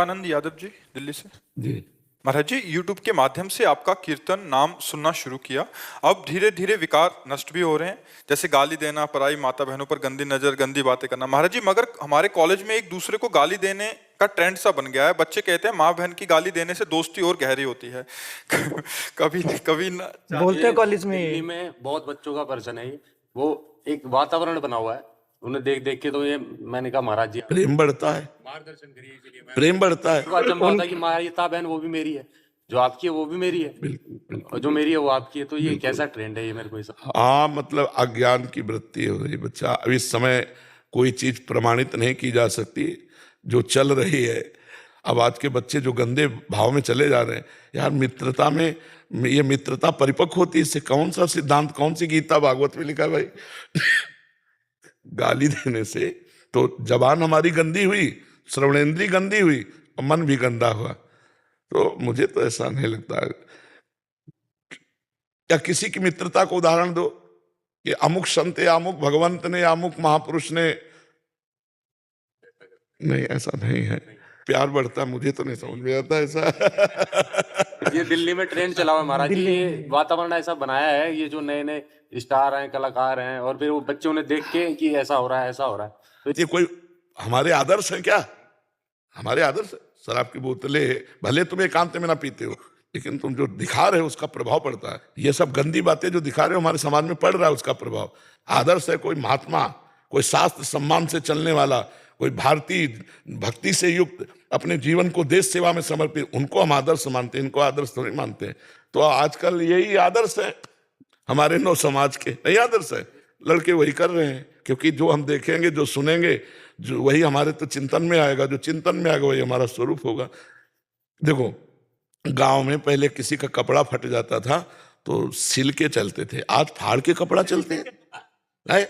आनंद यादव जी, दिल्ली से। जी। महाराज जी, YouTube के माध्यम से आपका कीर्तन नाम सुनना शुरू किया। अब धीरे धीरे विकार नष्ट भी हो रहे हैं, जैसे गाली देना, पराई माता बहनों पर गंदी नजर, गंदी बातें करना। महाराज जी, मगर हमारे कॉलेज में एक दूसरे को गाली देने का ट्रेंड सा बन गया है। बच्चे कहते हैं माँ बहन की गाली देने से दोस्ती और गहरी होती है। कभी कभी न बोलते हैं कॉलेज में। दिल्ली में बहुत बच्चों का प्रश्न है ये। वो एक वातावरण बना हुआ है, उन्हें देख देख के तो ये मैंने कहा महाराज जी प्रेम बढ़ता है, मार्गदर्शन करिए इसलिए मैं प्रेम बढ़ता है। अचंभा होता है कि माता बहन वो भी मेरी है, जो आपकी है वो भी मेरी है, बिल्कुल। और जो मेरी है वो आपकी है। तो ये कैसा ट्रेंड है ये, मेरे को ऐसा। हाँ, मतलब अज्ञान की वृत्ति हो रही बच्चा। अब इस समय कोई चीज प्रमाणित नहीं की जा सकती जो चल रही है। अब आज के बच्चे जो गंदे भाव में चले जा रहे हैं, यार मित्रता में ये मित्रता परिपक्व होती है। इससे कौन सा सिद्धांत, कौन सी गीता भागवत में लिखा है भाई? गाली देने से तो जबान हमारी गंदी हुई, श्रवणेंद्री गंदी हुई और मन भी गंदा हुआ। तो मुझे तो ऐसा नहीं लगता। या किसी की मित्रता को उदाहरण दो कि अमुक संत या अमुक भगवंत ने या अमुक महापुरुष ने, नहीं ऐसा नहीं है। प्यार बढ़ता, मुझे तो नहीं समझ में आता ऐसा। ये दिल्ली में ट्रेंड चला हुआ है महाराज जी। ये वातावरण ऐसा बनाया है, ये जो नए नए स्टार हैं, कलाकार हैं, और फिर वो बच्चे उन्हें देख के कि ऐसा हो रहा है, ऐसा हो रहा है। ये कोई हमारे आदर्श है क्या? हमारे आदर्श शराब की बोतलें भले तुम एकांत में ना पीते हो, लेकिन तुम जो दिखा रहे हो उसका प्रभाव पड़ता है। ये सब गंदी बातें जो दिखा रहे हो हमारे समाज में पड़ रहा है, उसका प्रभाव। आदर्श है कोई महात्मा, कोई शास्त्र सम्मान से चलने वाला, कोई भारतीय भक्ति से युक्त, अपने जीवन को देश सेवा में समर्पित, उनको हम आदर्श मानते हैं, इनको आदर्श थोड़ी मानते हैं। तो आजकल यही आदर्श है हमारे नौ समाज के, नहीं आदर्श है। लड़के वही कर रहे हैं, क्योंकि जो हम देखेंगे, जो सुनेंगे, जो वही हमारे तो चिंतन में आएगा। जो चिंतन में आएगा वही हमारा स्वरूप होगा। देखो, गांव में पहले किसी का कपड़ा फट जाता था तो सिल के चलते थे, आज फाड़ के कपड़ा चलते हैं।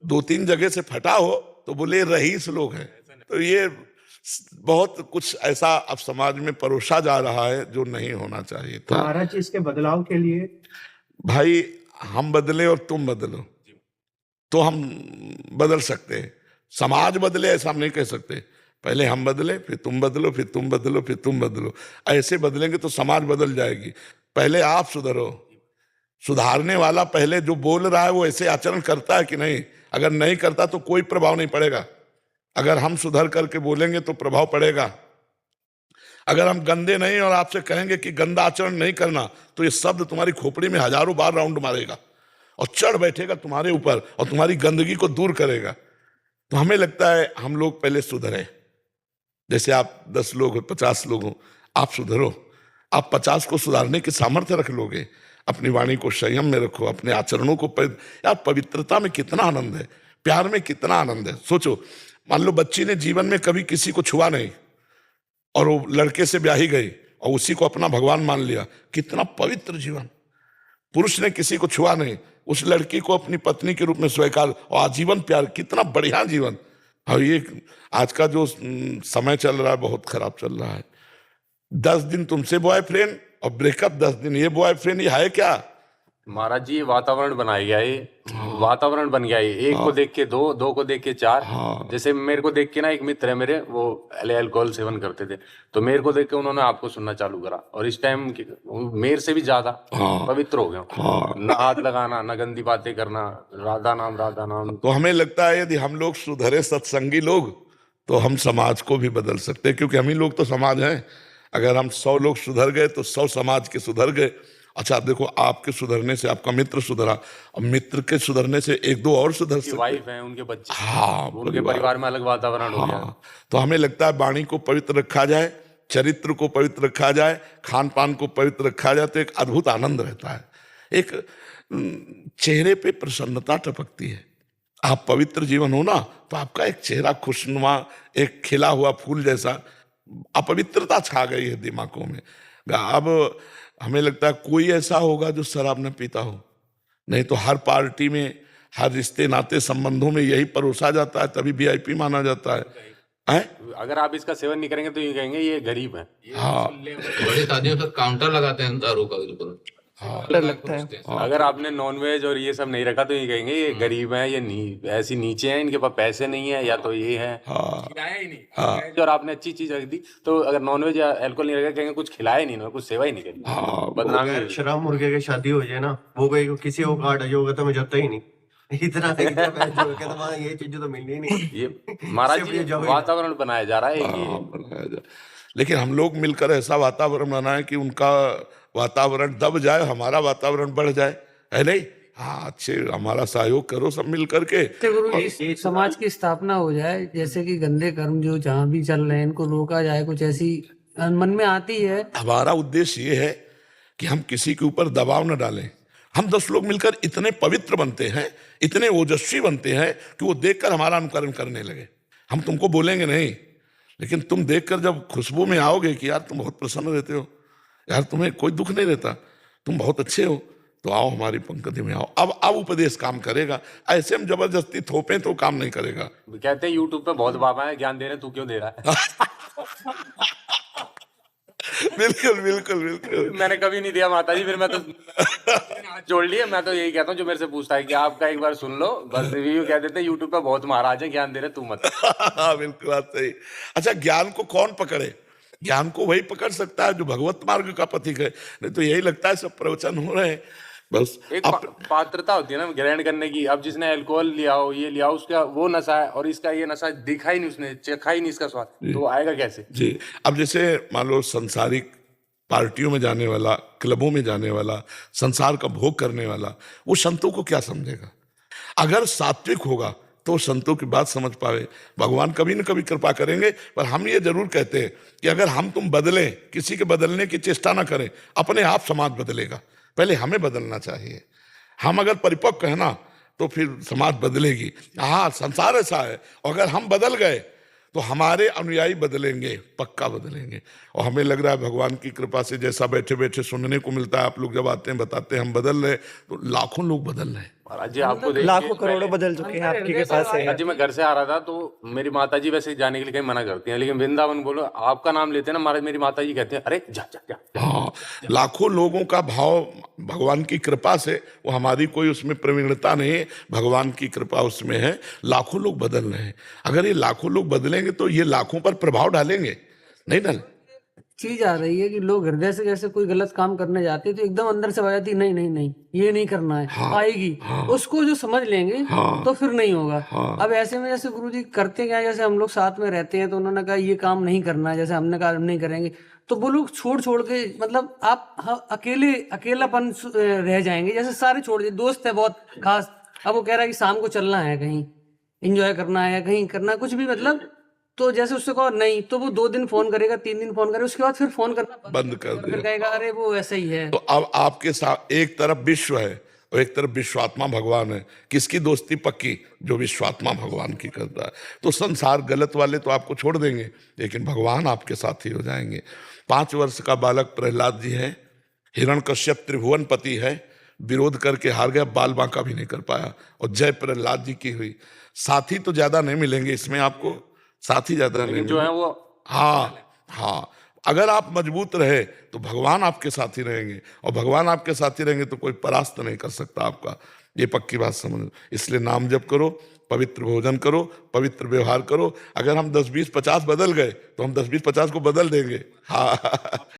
2-3 जगह से फटा हो तो बोले रईस लोग हैं। तो ये बहुत कुछ ऐसा अब समाज में परोसा जा रहा है जो नहीं होना चाहिए था। महाराज जी, इसके बदलाव के लिए भाई हम बदले और तुम बदलो तो हम बदल सकते हैं। समाज बदले ऐसा हम नहीं कह सकते। पहले हम बदले, फिर तुम बदलो, फिर तुम बदलो, फिर तुम बदलो। ऐसे बदलेंगे तो समाज बदल जाएगी। पहले आप सुधरो। सुधारने वाला पहले जो बोल रहा है वो ऐसे आचरण करता है कि नहीं? अगर नहीं करता तो कोई प्रभाव नहीं पड़ेगा। अगर हम सुधर करके बोलेंगे तो प्रभाव पड़ेगा। अगर हम गंदे नहीं और आपसे कहेंगे कि गंदा आचरण नहीं करना, तो ये शब्द तुम्हारी खोपड़ी में हजारों बार राउंड मारेगा और चढ़ बैठेगा तुम्हारे ऊपर और तुम्हारी गंदगी को दूर करेगा। तो हमें लगता है हम लोग पहले सुधरे। जैसे आप 10 लोग हो, 50 लोग हो, आप सुधरो। आप 50 को सुधारने की सामर्थ्य रख लोगे। अपनी वाणी को संयम में रखो, अपने आचरणों को यार पवित्रता में कितना आनंद है, प्यार में कितना आनंद है। सोचो, मान लो बच्ची ने जीवन में कभी किसी को छुआ नहीं और वो लड़के से ब्याही गई और उसी को अपना भगवान मान लिया, कितना पवित्र जीवन। पुरुष ने किसी को छुआ नहीं, उस लड़की को अपनी पत्नी के रूप में स्वीकार और आजीवन प्यार, कितना बढ़िया जीवन। और ये आज का जो समय चल रहा है बहुत खराब चल रहा है। 10 दिन तुमसे बॉयफ्रेंड और ब्रेकअप 10 दिन ये बॉयफ्रेंड, ये है क्या? महाराज जी, ये वातावरण बनाया गया है। वातावरण बन गया है। एक को देख के दो, दो को देख के चार। जैसे मेरे को देख के ना, एक मित्र है मेरे, वो अल्कोहल सेवन करते थे, तो मेरे को देख के उन्होंने आपको सुनना चालू करा, और इस टाइम मेरे से भी ज्यादा पवित्र हो गए। ना हाथ लगाना, ना गंदी बातें करना, राधा नाम राधा नाम। तो हमें लगता है यदि हम लोग सुधरे, सत्संगी लोग, तो हम समाज को भी बदल सकते हैं, क्योंकि हम ही लोग तो समाज हैं। अगर हम 100 लोग सुधर गए तो 100 समाज के सुधर गए। अच्छा देखो, आपके सुधरने से आपका मित्र सुधरा, और मित्र के सुधरने से 1-2 और सुधर सकते। वाइफ है, उनके बच्चे, हाँ, उनके परिवार में अलग वातावरण हो गया। तो हमें लगता है वाणी को पवित्र रखा जाए, चरित्र को पवित्र रखा जाए, खान पान को पवित्र रखा जाए, तो एक अद्भुत आनंद रहता है। एक चेहरे पे प्रसन्नता टपकती है। आप पवित्र जीवन हो ना, तो आपका एक चेहरा खुशनुमा, एक खिला हुआ फूल जैसा। अपवित्रता छा गई है दिमागों में। अब हमें लगता है कोई ऐसा होगा जो शराब न पीता हो, नहीं तो हर पार्टी में, हर रिश्ते नाते संबंधों में यही परोसा जाता है, तभी VIP माना जाता है। अगर आप इसका सेवन नहीं करेंगे तो ये कहेंगे ये गरीब है। हाँ, बड़ी शादियों पर काउंटर लगाते हैं दारू का, बिल्कुल। डर लगता है। अगर आपने नॉनवेज और ये सब नहीं रखा तो ये कहेंगे ये गरीब हैं, ये ऐसी नीचे हैं, इनके पास पैसे नहीं है, या तो ये है खिलाया ही नहीं। और आपने अच्छी चीज रख दी तो अगर नॉनवेज या अल्कोहल नहीं रखा कहेंगे कुछ खिलाया ही नहीं इन्होंने, कुछ सेवा ही नहीं करी, बदनामी। शराब मुर्गे की शादी हो जाए ना, वो कोई किसी को कार्ड जो होगा तो मैं जाता ही नहीं। इतना जो कहता वहाँ ये चीजें तो मिलनी ही नहीं। ये महाराज जी वातावरण बनाया जा रहा है कि बनाया जाए। लेकिन हम लोग मिलकर ऐसा वातावरण बनाएं कि उनका वातावरण दब जाए, हमारा वातावरण बढ़ जाए, है नहीं? हाँ, अच्छे हमारा सहयोग करो सब मिल करके। तो गुरु जी समाज की स्थापना हो जाए, जैसे कि गंदे कर्म जो जहाँ भी चल रहे हैं इनको रोका जाए, कुछ ऐसी मन में आती है। हमारा उद्देश्य ये है कि हम किसी के ऊपर दबाव न डालें। हम 10 लोग मिलकर इतने पवित्र बनते हैं, इतने ओजस्वी बनते हैं कि वो देखकर हमारा अनुकरण करने लगे। हम तुमको बोलेंगे नहीं, लेकिन तुम देखकर जब खुशबू में आओगे कि यार तुम बहुत प्रसन्न रहते हो, यार तुम्हें कोई दुख नहीं रहता, तुम बहुत अच्छे हो, तो आओ हमारी पंक्ति में आओ। अब उपदेश काम करेगा। ऐसे हम जबरदस्ती थोपें तो काम नहीं करेगा। कहते हैं यूट्यूब पे बहुत बाबा है ज्ञान दे रहे, तू क्यों दे रहा है? बिल्कुल बिल्कुल बिल्कुल। मैंने कभी नहीं दिया माता जी, फिर मैं तो हाथ जोड़ लिए। मैं तो यही कहता हूँ जो मेरे से पूछता है कि आपका एक बार सुन लो, बस रिव्यू कह देते हैं यूट्यूब पे बहुत महाराज है ज्ञान दे रहे, तू मत। हाँ बिल्कुल बात सही। अच्छा, ज्ञान को कौन पकड़े? ज्ञान को वही पकड़ सकता है जो भगवत मार्ग का पथिक है। नहीं तो यही लगता है सब प्रवचन हो रहे हैं बस। एक पात्रता होती है ना ग्रहण करने की। अब जिसने अल्कोहल लिया हो, ये लिया हो, उसका वो नशा है और इसका ये नशा दिखा ही नहीं, उसने चखा ही नहीं इसका स्वाद, तो आएगा कैसे? जी, अब जैसे मान लो संसारिक पार्टियों में जाने वाला, क्लबों में जाने वाला, संसार का भोग करने वाला, वो संतों को क्या समझेगा? अगर सात्विक होगा तो संतों की बात समझ पावे। भगवान कभी न कभी कृपा करेंगे, पर हम ये जरूर कहते हैं कि अगर हम तुम बदलें, किसी के बदलने की चेष्टा ना करें, अपने आप समाज बदलेगा। पहले हमें बदलना चाहिए। हम अगर परिपक्व है ना तो फिर समाज बदलेगी। हाँ, संसार ऐसा है, अगर हम बदल गए तो हमारे अनुयायी बदलेंगे, पक्का बदलेंगे। और हमें लग रहा है भगवान की कृपा से जैसा बैठे बैठे सुनने को मिलता है, आप लोग जब आते हैं बताते हैं हम बदल रहे, तो लाखों लोग बदल रहे हैं। महाराज जी आपको देख लाखों करोड़ों बदल चुके हैं आपके के पास है। जी मैं घर से आ रहा था तो मेरी माता जी वैसे जाने के लिए कहीं मना करती हैं, लेकिन वृंदावन बोलो आपका नाम लेते हैं ना महाराज, मेरी माता जी कहते हैं अरे जा जा जा। हाँ, लाखों लोगों का भाव भगवान की कृपा से, वो हमारी कोई उसमें प्रवीणता नहीं है, भगवान की कृपा उसमें है। लाखों लोग बदल रहे हैं। अगर ये लाखों लोग बदलेंगे तो ये लाखों पर प्रभाव डालेंगे, नहीं डालेंगे? चीज आ रही है कि लोग हृदय से जैसे कोई गलत काम करने जाते हैं तो एकदम अंदर से आ जाती है, नहीं नहीं नहीं ये नहीं करना है। हाँ, आएगी उसको जो समझ लेंगे तो फिर नहीं होगा। अब ऐसे में जैसे गुरुजी करते क्या, जैसे हम लोग साथ में रहते हैं तो उन्होंने कहा ये काम नहीं करना है, जैसे हमने कहा हम नहीं करेंगे, तो वो लोग छोड़ छोड़ के, मतलब आप अकेलापन रह जाएंगे। जैसे सारे छोड़ दिए, दोस्त है बहुत खास, अब वो कह रहा है कि शाम को चलना है कहीं, एंजॉय करना है, कहीं करना कुछ भी, मतलब तो जैसे उससे कहो नहीं तो वो 2 दिन फोन करेगा, 3 दिन फोन करेगा, उसके बाद फिर फोन करना बंद कर फिर दे। कहेगा अरे वो ऐसा ही है। तो अब आपके साथ एक तरफ विश्व है और एक तरफ विश्वात्मा भगवान है। किसकी दोस्ती पक्की? जो विश्वात्मा भगवान की करता है। तो संसार गलत वाले तो आपको छोड़ देंगे, लेकिन भगवान आपके साथ ही हो जाएंगे। 5 वर्ष का बालक प्रहलाद जी है, हिरण्यकश्यप त्रिभुवन पति है, विरोध करके हार गया, बाल बांका भी नहीं कर पाया, और जय प्रहलाद जी की हुई। साथी तो ज्यादा नहीं मिलेंगे इसमें आपको, साथी ज्यादा नहीं जो है वो। हाँ हाँ, अगर आप मजबूत रहे तो भगवान आपके साथ ही रहेंगे, और भगवान आपके साथ ही रहेंगे तो कोई परास्त नहीं कर सकता आपका। ये पक्की बात समझ। इसलिए नाम जप करो, पवित्र भोजन करो, पवित्र व्यवहार करो। अगर हम 10, 20, 50 बदल गए तो हम 10, 20, 50 को बदल देंगे। हाँ